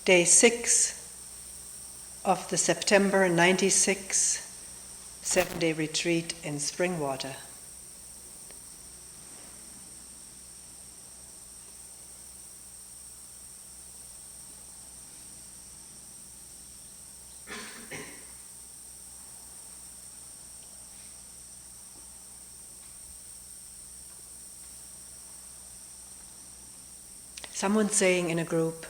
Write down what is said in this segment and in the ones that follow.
Day 6 of the September 96 7-day retreat in Springwater. Someone saying in a group,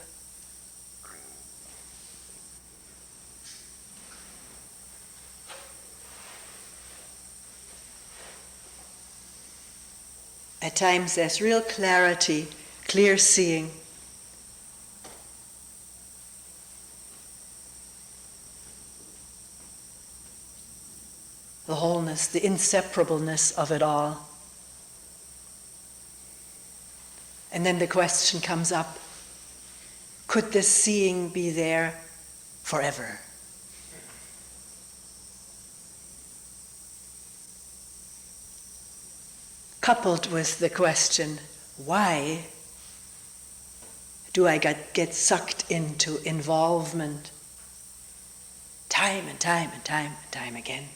at times there's real clarity, clear seeing. The wholeness, the inseparableness of it all. And then the question comes up, could this seeing be there forever? Coupled with the question, why do I get sucked into involvement time and time and time and time again?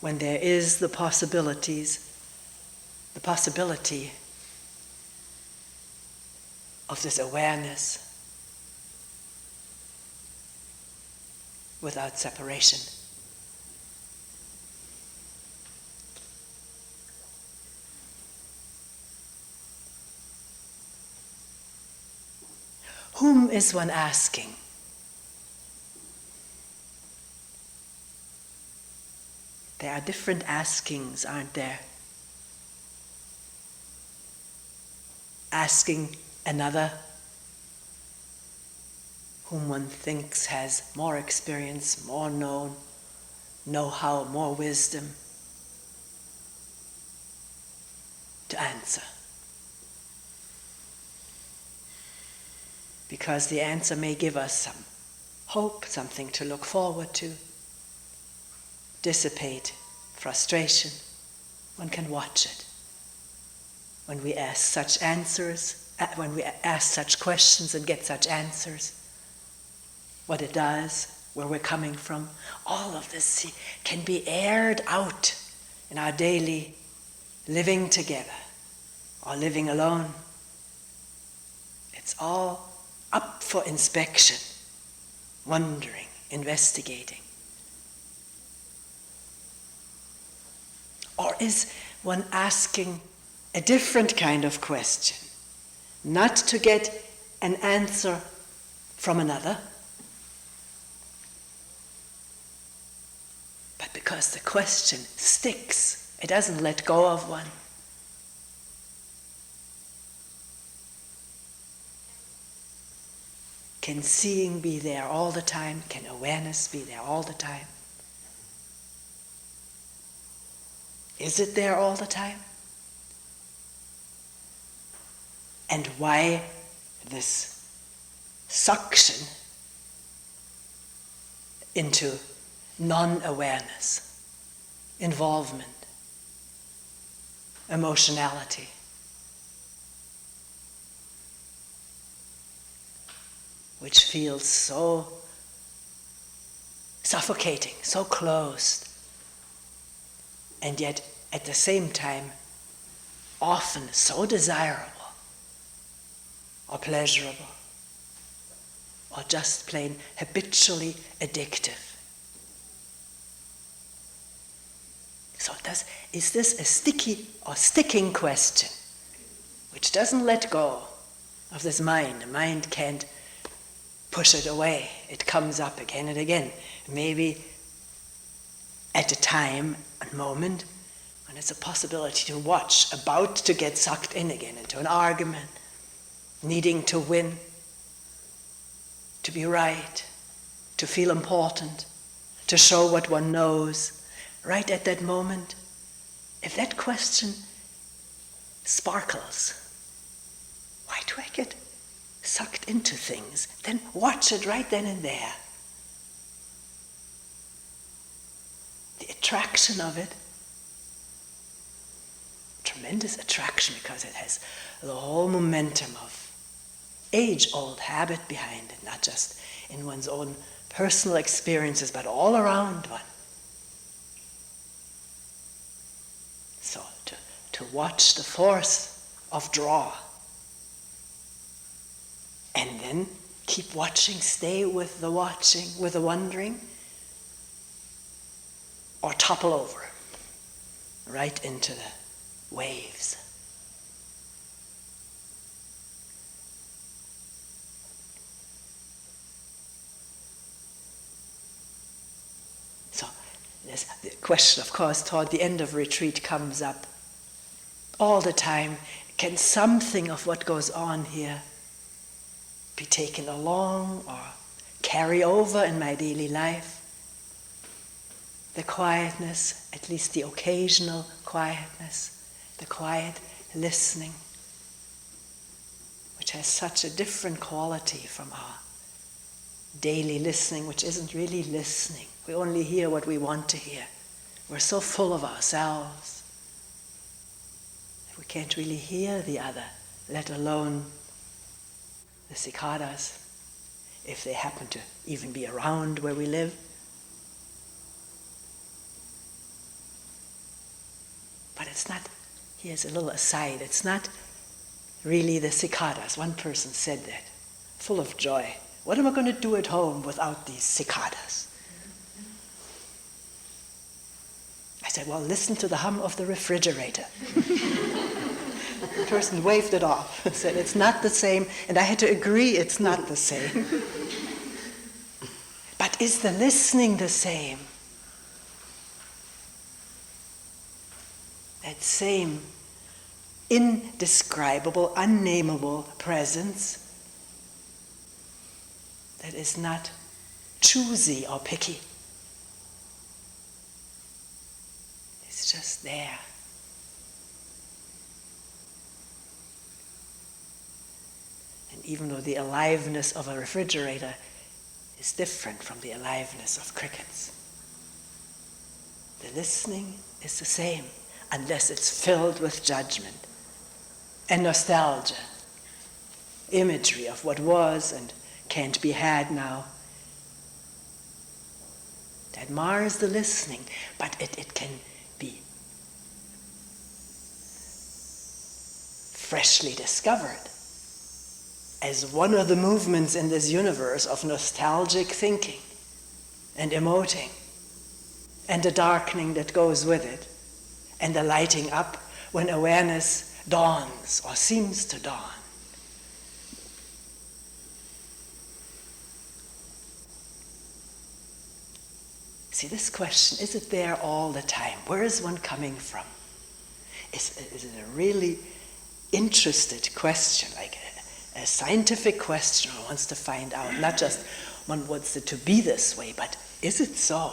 When there is the possibility of this awareness without separation. Whom is one asking? There are different askings, aren't there? Asking another whom one thinks has more experience, more know-how, more wisdom to answer. Because the answer may give us some hope, something to look forward to. Dissipate frustration. One can watch it. When we ask such answers, when we ask such questions and get such answers, what it does, where we're coming from, all of this can be aired out in our daily living together or living alone. It's all up for inspection, wondering, investigating. Or is one asking a different kind of question, not to get an answer from another, but because the question sticks, it doesn't let go of one. Can seeing be there all the time? Can awareness be there all the time? Is it there all the time? And why this suction into non-awareness, involvement, emotionality? Which feels so suffocating, so closed. And yet, at the same time, often so desirable, or pleasurable, or just plain habitually addictive. So is this a sticky or sticking question, which doesn't let go of this mind? The mind can't push it away. It comes up again and again. Maybe at a time, a moment, when it's a possibility to watch, about to get sucked in again into an argument, needing to win, to be right, to feel important, to show what one knows. Right at that moment, if that question sparkles, why do I get sucked into things? Then watch it right then and there. The attraction of it, tremendous attraction because it has the whole momentum of age-old habit behind it, not just in one's own personal experiences, but all around one. So to watch the force of draw, and then keep watching, stay with the watching, with the wondering, or topple over right into the waves. So the question, of course, toward the end of retreat comes up all the time. Can something of what goes on here be taken along or carry over in my daily life? The quietness, at least the occasional quietness, the quiet listening, which has such a different quality from our daily listening, which isn't really listening. We only hear what we want to hear. We're so full of ourselves that we can't really hear the other, let alone the cicadas, if they happen to even be around where we live. But it's not, here's a little aside, it's not really the cicadas. One person said that, full of joy. What am I going to do at home without these cicadas? I said, well, listen to the hum of the refrigerator. The person waved it off and said, it's not the same. And I had to agree it's not the same. But is the listening the same? That same indescribable, unnameable presence that is not choosy or picky. It's just there. And even though the aliveness of a refrigerator is different from the aliveness of crickets, the listening is the same, unless it's filled with judgment and nostalgia, imagery of what was and can't be had now. That mars the listening, but it can be freshly discovered as one of the movements in this universe of nostalgic thinking and emoting, and the darkening that goes with it, and the lighting up when awareness dawns or seems to dawn. See, this question, is it there all the time? Where is one coming from? Is it a really interested question, like a scientific question one wants to find out, not just one wants it to be this way, but is it so?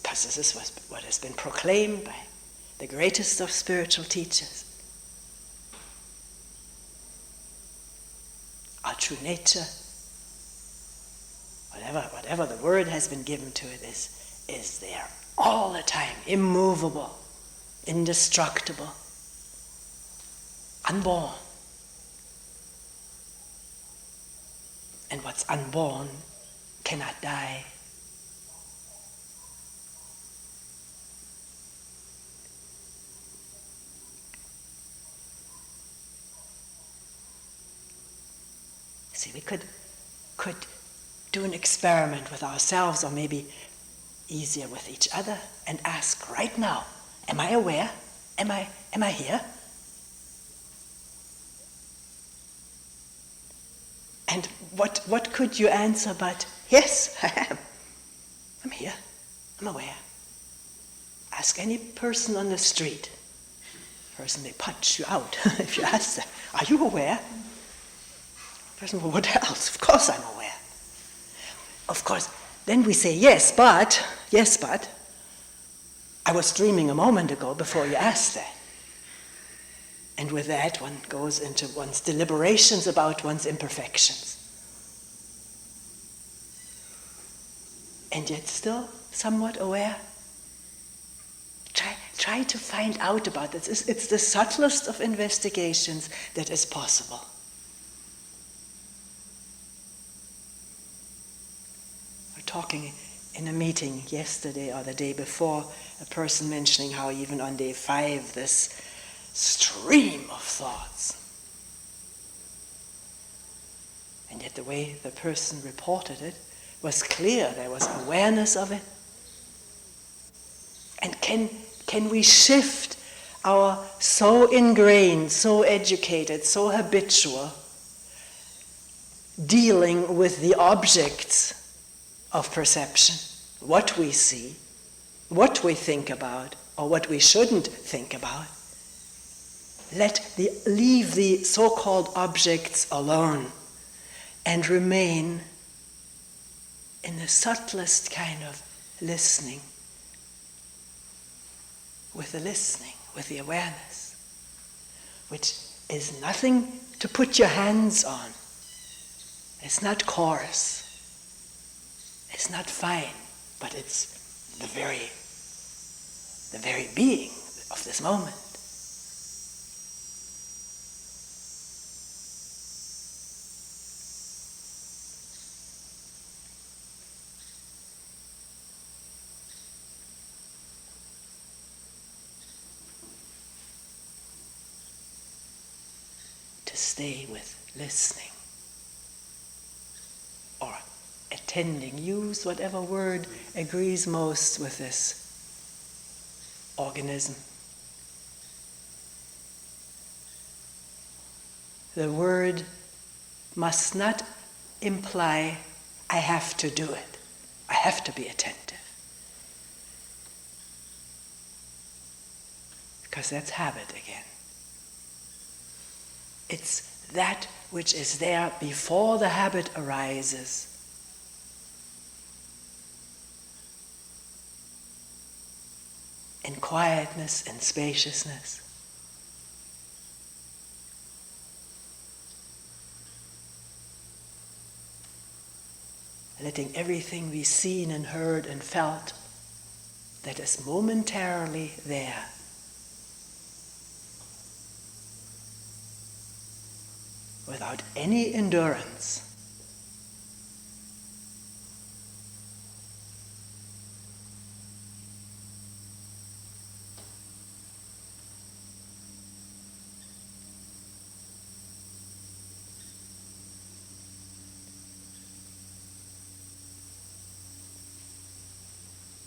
Because this is what has been proclaimed by the greatest of spiritual teachers. Our true nature, whatever the word has been given to it, is there all the time, immovable, indestructible, unborn. And what's unborn cannot die. See, we could do an experiment with ourselves, or maybe easier with each other, and ask right now, am I aware? Am I here? And what could you answer but, yes, I am. I'm here. I'm aware. Ask any person on the street. The person may punch you out if you ask them, are you aware? The person, well, what else? Of course I'm aware. Of course, then we say, yes, but, I was dreaming a moment ago before you asked that. And with that, one goes into one's deliberations about one's imperfections. And yet still somewhat aware. try to find out about this. It's the subtlest of investigations that is possible. We're talking in a meeting yesterday or the day before, a person mentioning how even on day 5, this stream of thoughts. And yet the way the person reported it was clear. There was awareness of it. And can we shift our so ingrained, so educated, so habitual dealing with the objects of perception, what we see, what we think about, or what we shouldn't think about? Leave the so-called objects alone and remain in the subtlest kind of listening, with the awareness, which is nothing to put your hands on. It's not coarse. It's not fine, but it's the very being of this moment. To stay with listening or attending. Use whatever word agrees most with this organism. The word must not imply I have to do it. I have to be attentive. Because that's habit again. It's that which is there before the habit arises. In quietness and spaciousness. Letting everything be seen and heard and felt that is momentarily there. Without any endurance.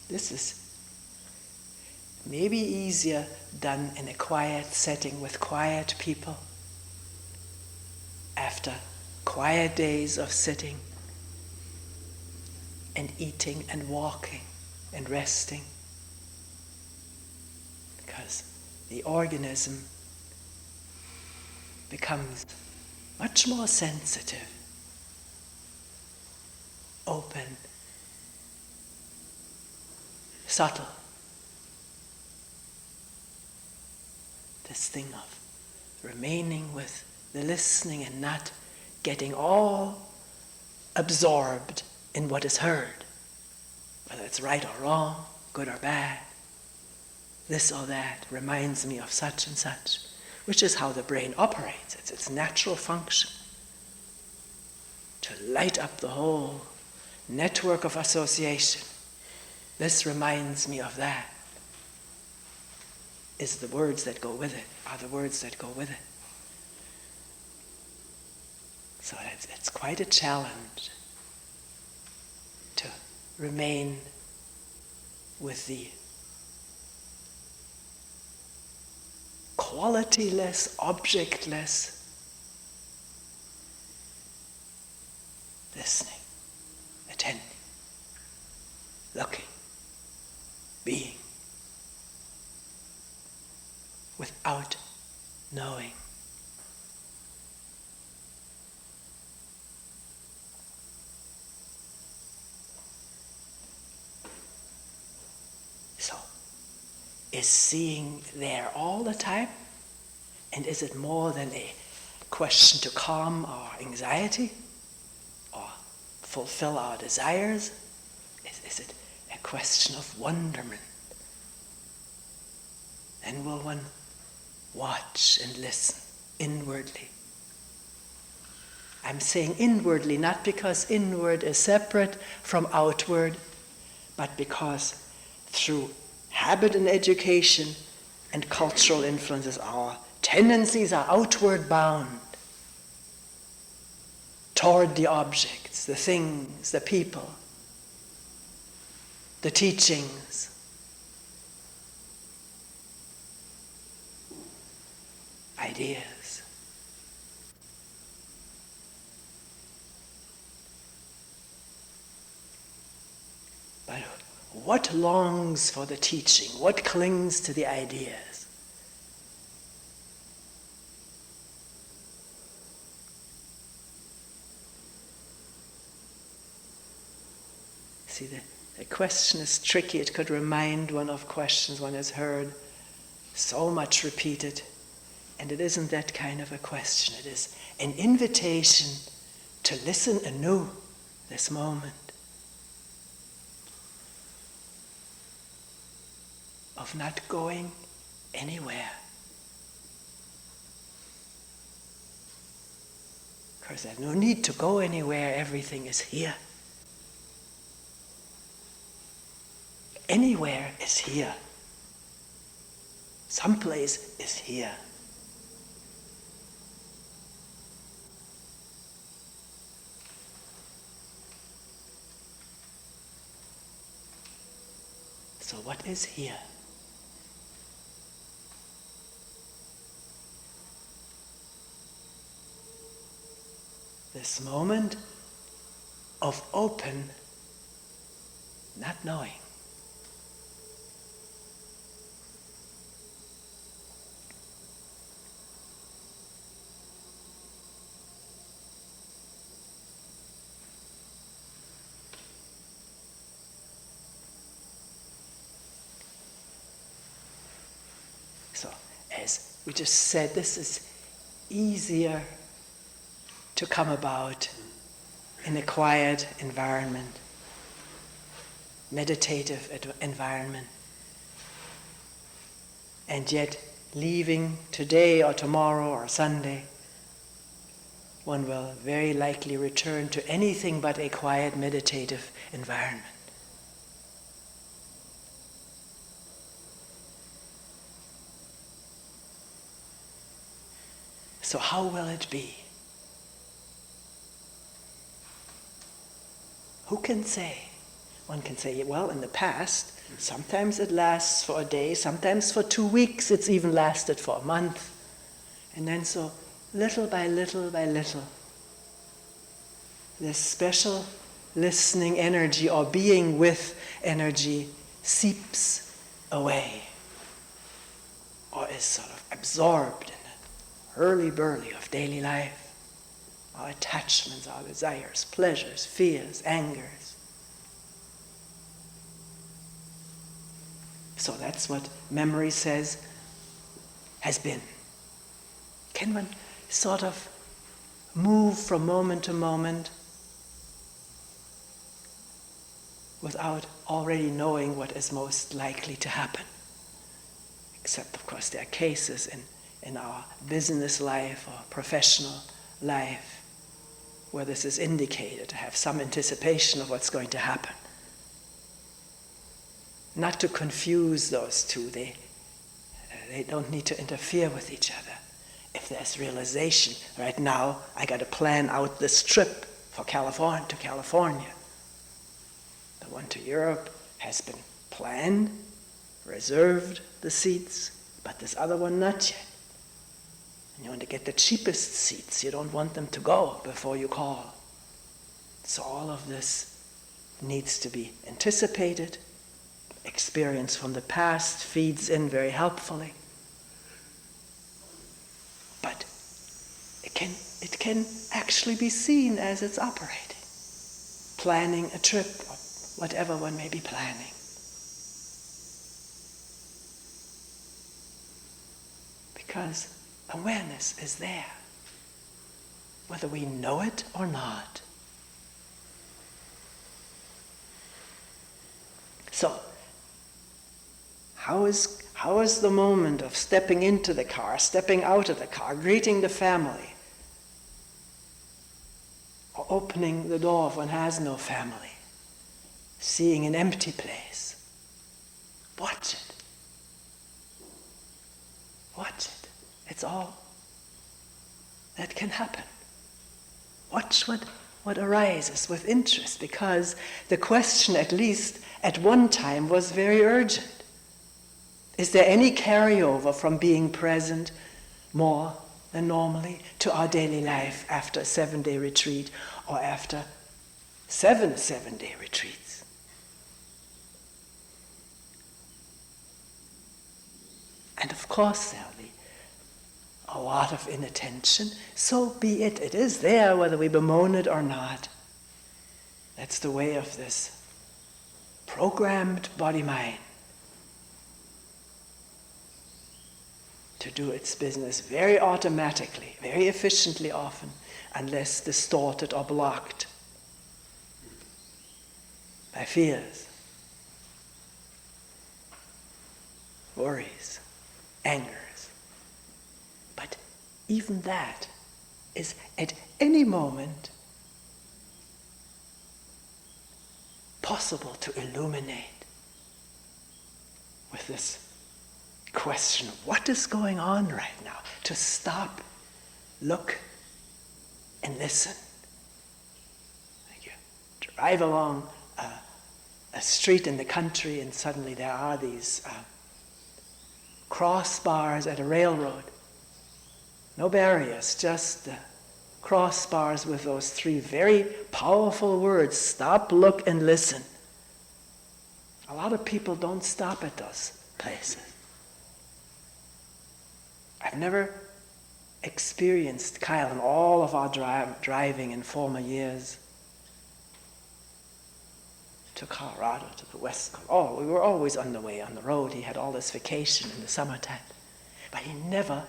This is maybe easier done in a quiet setting with quiet people. After quiet days of sitting and eating and walking and resting. Because the organism becomes much more sensitive, open, subtle. This thing of remaining with the listening and not getting all absorbed in what is heard, whether it's right or wrong, good or bad, this or that reminds me of such and such, which is how the brain operates. It's its natural function to light up the whole network of association. This reminds me of that. Is the words that go with it, are the words that go with it. So it's quite a challenge to remain with the qualityless, objectless listening, attending, looking, being, without knowing. So, is seeing there all the time? And is it more than a question to calm our anxiety or fulfill our desires? Is it a question of wonderment? And will one watch and listen inwardly? I'm saying inwardly, not because inward is separate from outward, but because through habit and education and cultural influences, our tendencies are outward bound toward the objects, the things, the people, the teachings. Ideas. But what longs for the teaching? What clings to the ideas? See, the question is tricky. It could remind one of questions one has heard so much repeated. And it isn't that kind of a question. It is an invitation to listen anew this moment of not going anywhere. Because there's no need to go anywhere. Everything is here. Anywhere is here. Someplace is here. So what is here? This moment of open, not knowing. So, as we just said, this is easier to come about in a quiet environment, meditative environment. And yet, leaving today or tomorrow or Sunday, one will very likely return to anything but a quiet meditative environment. So how will it be? Who can say? One can say, well, in the past, sometimes it lasts for a day, sometimes for 2 weeks, it's even lasted for a month. And then so, little by little by little, this special listening energy or being with energy seeps away or is sort of absorbed in the hurly-burly of daily life. Our attachments, our desires, pleasures, fears, angers. So that's what memory says has been. Can one sort of move from moment to moment without already knowing what is most likely to happen? Except, of course, there are cases in our business life or professional life where this is indicated, to have some anticipation of what's going to happen. Not to confuse those two, they don't need to interfere with each other. If there's realization, right now I got to plan out this trip to California. The one to Europe has been planned, reserved the seats, but this other one not yet. And you want to get the cheapest seats. You don't want them to go before you call. So all of this needs to be anticipated. Experience from the past feeds in very helpfully. But it can actually be seen as it's operating. Planning a trip, or whatever one may be planning. Because awareness is there, whether we know it or not. So, how How is the moment of stepping into the car, stepping out of the car, greeting the family, or opening the door if one has no family, seeing an empty place? Watch it. Watch it. It's all that can happen. Watch what arises with interest, because the question, at least at one time, was very urgent. Is there any carryover from being present more than normally to our daily life after a 7-day retreat or after 7 7-day retreats? And of course there'll be a lot of inattention. So be it. It is there whether we bemoan it or not. That's the way of this programmed body-mind to do its business very automatically, very efficiently often, unless distorted or blocked by fears, worries, angers. But even that is at any moment possible to illuminate with this question, what is going on right now? To stop, look, and listen. You drive along a street in the country and suddenly there are these crossbars at a railroad. No barriers, just crossbars with those 3 very powerful words, stop, look, and listen. A lot of people don't stop at those places. I've never experienced, Kyle, in all of our driving in former years to Colorado, to the West Coast. Oh, we were always on the way, on the road. He had all this vacation in the summertime. But he never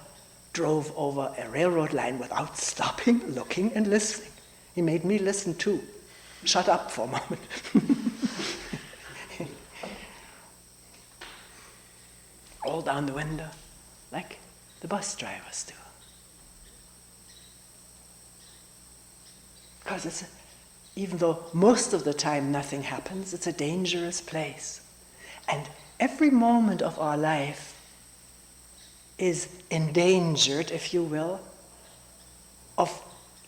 drove over a railroad line without stopping, looking, and listening. He made me listen too. Shut up for a moment. Roll down the window, like the bus drivers do. Because even though most of the time nothing happens, it's a dangerous place. And every moment of our life is endangered, if you will, of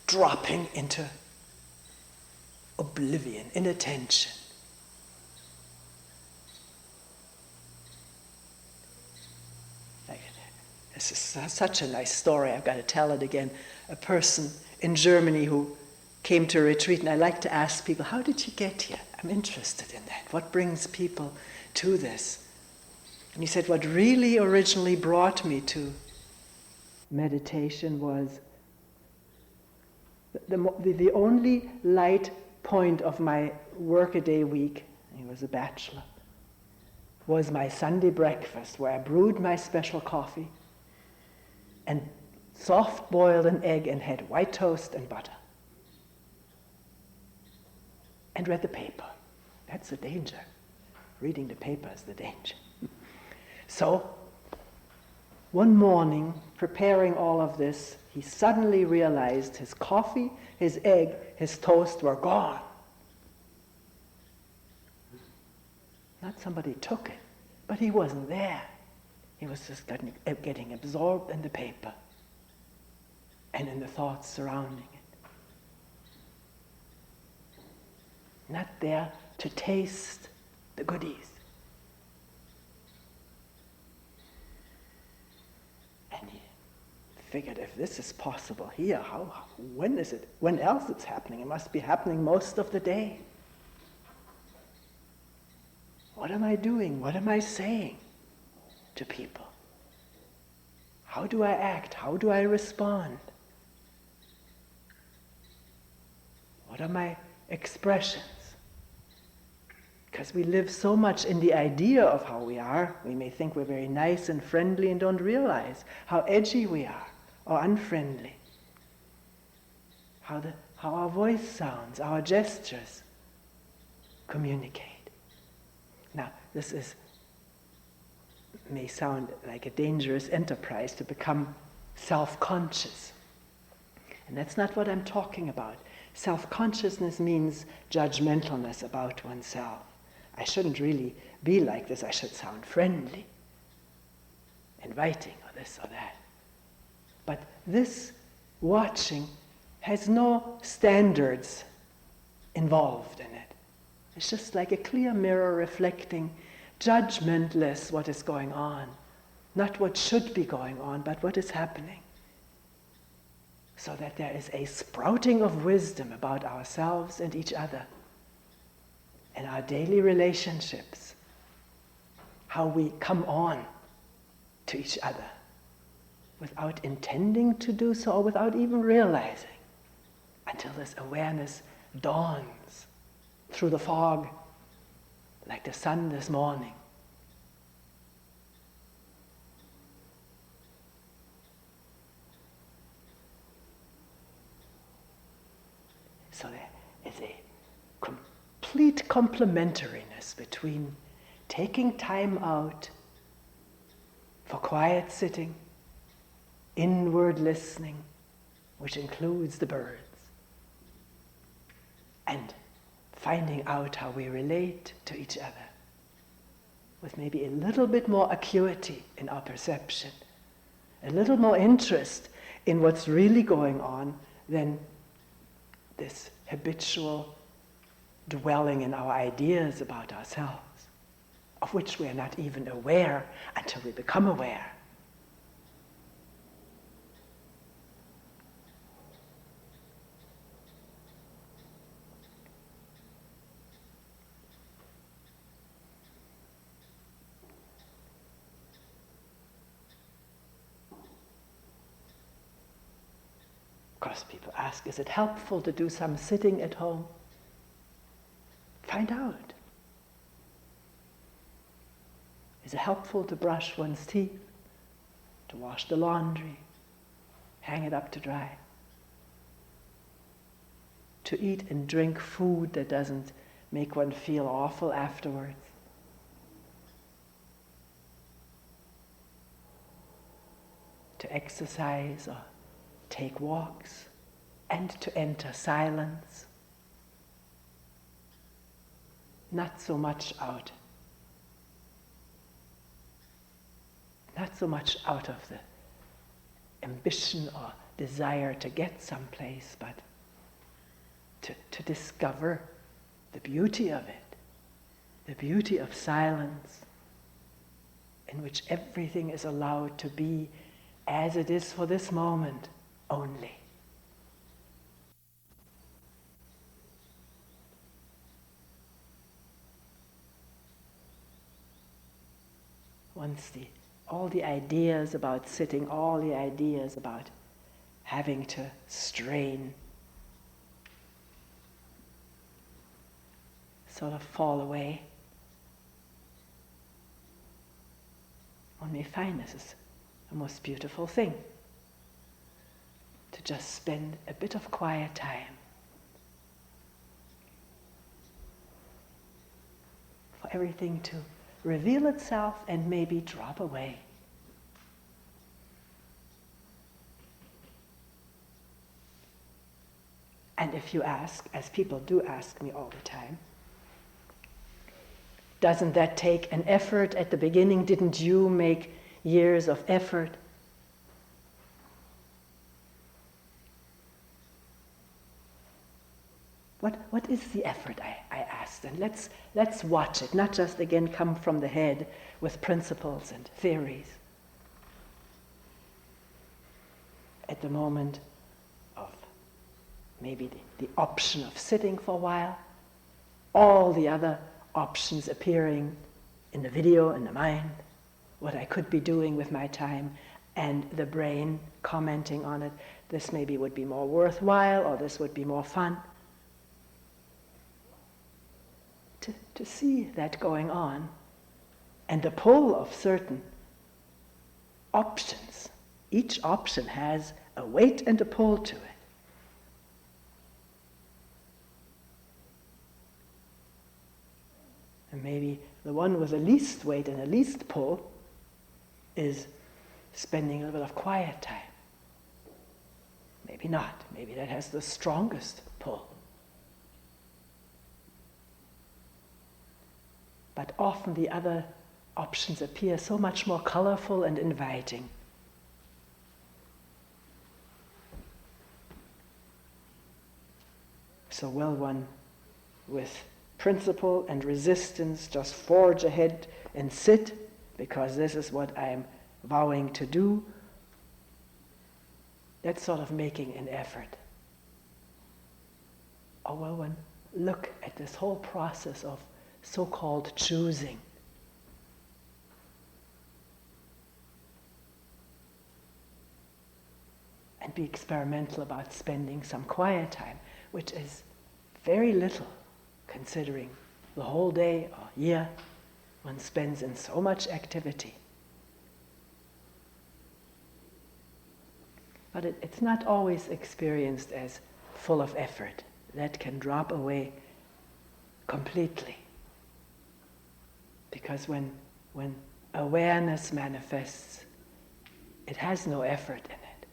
dropping into oblivion, inattention. This is such a nice story, I've got to tell it again. A person in Germany who came to a retreat, and I like to ask people, how did you get here? I'm interested in that. What brings people to this? And he said, what really originally brought me to meditation was the only light point of my workaday week, he was a bachelor, was my Sunday breakfast, where I brewed my special coffee and soft-boiled an egg and had white toast and butter. And read the paper. That's the danger. Reading the paper is the danger. So, one morning, preparing all of this, he suddenly realized his coffee, his egg, his toast were gone. Not somebody took it, but he wasn't there. He was just getting absorbed in the paper and in the thoughts surrounding it. Not there to taste the goodies. And he figured, if this is possible here, when else it's happening? It must be happening most of the day. What am I doing? What am I saying to people? How do I act? How do I respond? What are my expressions? Because we live so much in the idea of how we are, we may think we're very nice and friendly and don't realize how edgy we are, or unfriendly. How our voice sounds, our gestures communicate. Now, this is may sound like a dangerous enterprise to become self-conscious. And that's not what I'm talking about. Self-consciousness means judgmentalness about oneself. I shouldn't really be like this. I should sound friendly, inviting, or this or that. But this watching has no standards involved in it. It's just like a clear mirror reflecting judgmentless what is going on. Not what should be going on, but what is happening. So that there is a sprouting of wisdom about ourselves and each other, and our daily relationships, how we come on to each other without intending to do so or without even realizing, until this awareness dawns through the fog like the sun this morning. So there is a complete complementariness between taking time out for quiet sitting, inward listening, which includes the birds, and finding out how we relate to each other with maybe a little bit more acuity in our perception, a little more interest in what's really going on than this habitual dwelling in our ideas about ourselves, of which we are not even aware until we become aware. Of course, people ask, is it helpful to do some sitting at home? Find out. Is it helpful to brush one's teeth, to wash the laundry, hang it up to dry, to eat and drink food that doesn't make one feel awful afterwards? To exercise or take walks, and to enter silence. Not so much out of the ambition or desire to get someplace, but to discover the beauty of it, the beauty of silence, in which everything is allowed to be as it is for this moment only. Once all the ideas about sitting, all the ideas about having to strain sort of fall away, one may find this is a most beautiful thing, to just spend a bit of quiet time for everything to reveal itself and maybe drop away. And if you ask, as people do ask me all the time, doesn't that take an effort at the beginning? Didn't you make years of effort? What is the effort, I asked, and let's watch it, not just again come from the head with principles and theories. At the moment of maybe the option of sitting for a while, all the other options appearing in the video, in the mind, what I could be doing with my time, and the brain commenting on it, this maybe would be more worthwhile, or this would be more fun. To see that going on, and the pull of certain options. Each option has a weight and a pull to it. And maybe the one with the least weight and the least pull is spending a little bit of quiet time. Maybe not. Maybe that has the strongest pull. But often the other options appear so much more colorful and inviting. So will one, with principle and resistance, just forge ahead and sit, because this is what I'm vowing to do? That's sort of making an effort. Or will one look at this whole process of so-called choosing? And be experimental about spending some quiet time, which is very little considering the whole day or year one spends in so much activity. But it's not always experienced as full of effort. That can drop away completely. Because when awareness manifests, it has no effort in it.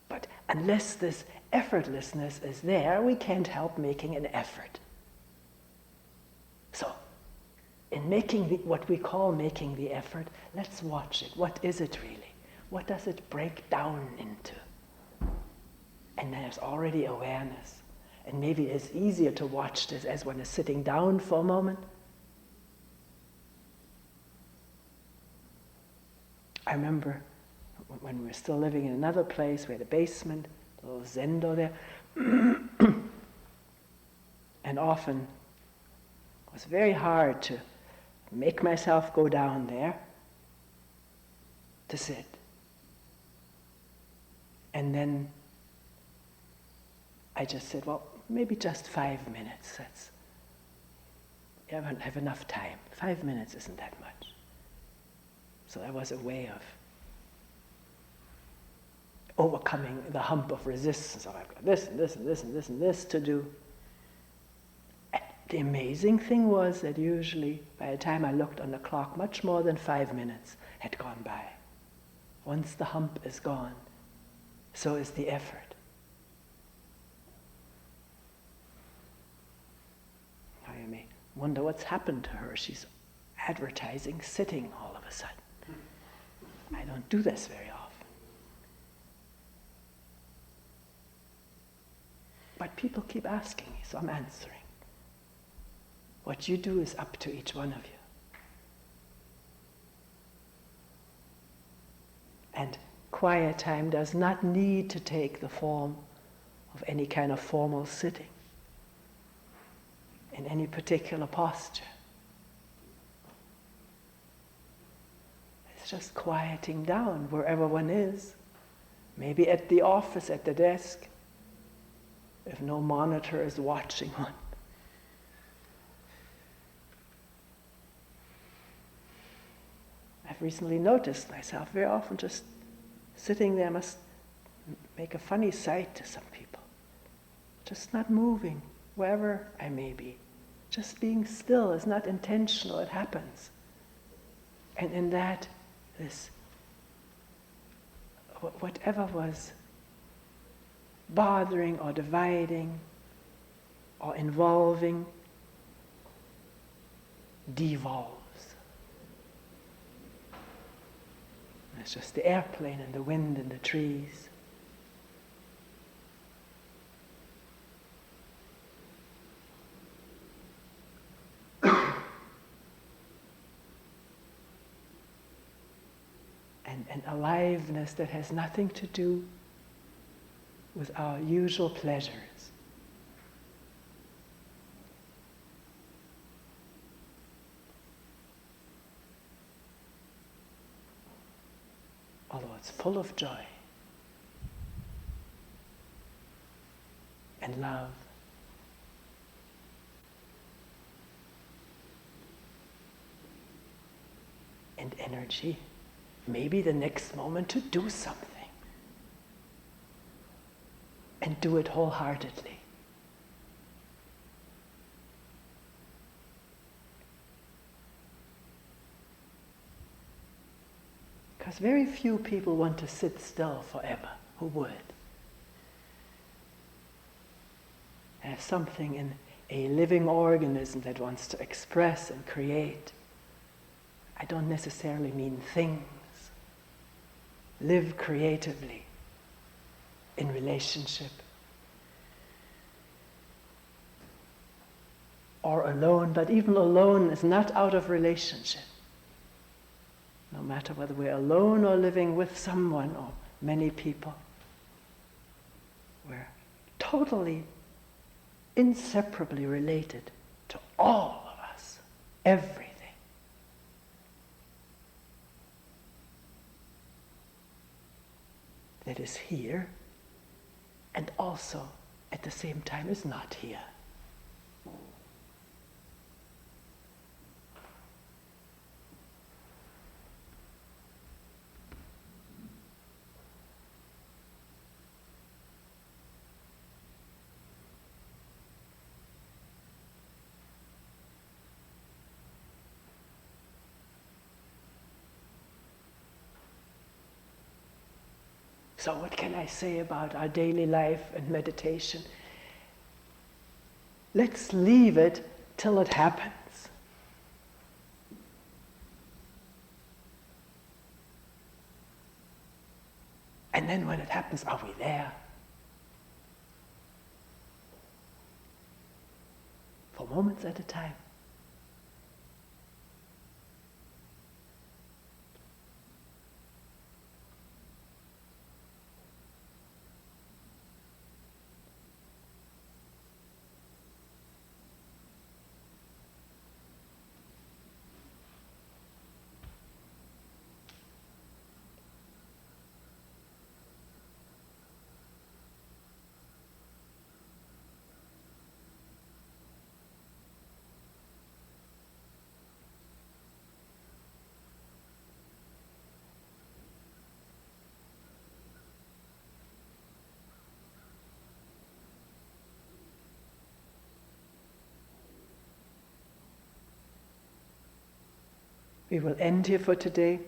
But unless this effortlessness is there, we can't help making an effort. So, in making what we call making the effort, let's watch it. What is it really? What does it break down into? And there's already awareness. And maybe it's easier to watch this as one is sitting down for a moment. I remember when we were still living in another place, we had a basement, a little zendo there. And often it was very hard to make myself go down there to sit. And then I just said, well, maybe just 5 minutes. I don't have enough time. 5 minutes isn't that much. So that was a way of overcoming the hump of resistance. Oh, I've got this and this and this and this and this to do. And the amazing thing was that usually, by the time I looked on the clock, much more than 5 minutes had gone by. Once the hump is gone, so is the effort. Now you may wonder what's happened to her. She's advertising sitting all of a sudden. I don't do this very often. But people keep asking me, so I'm answering. What you do is up to each one of you. And quiet time does not need to take the form of any kind of formal sitting in any particular posture. It's just quieting down wherever one is. Maybe at the office, at the desk, if no monitor is watching one. I've recently noticed myself very often just sitting there must make a funny sight to some people. Just not moving, wherever I may be. Just being still is not intentional, it happens. And in that, this, whatever was bothering or dividing or involving devolves. It's just the airplane and the wind and the trees. And aliveness that has nothing to do with our usual pleasures. Although it's full of joy and love and energy. Maybe the next moment to do something. And do it wholeheartedly. Because very few people want to sit still forever. Who would? There's something in a living organism that wants to express and create. I don't necessarily mean things. Live creatively in relationship. Or alone, but even alone is not out of relationship. No matter whether we're alone or living with someone or many people, we're totally, inseparably related to all of us, everything. That is here and also at the same time is not here. So what can I say about our daily life and meditation? Let's leave it till it happens. And then when it happens, are we there? For moments at a time. We will end here for today.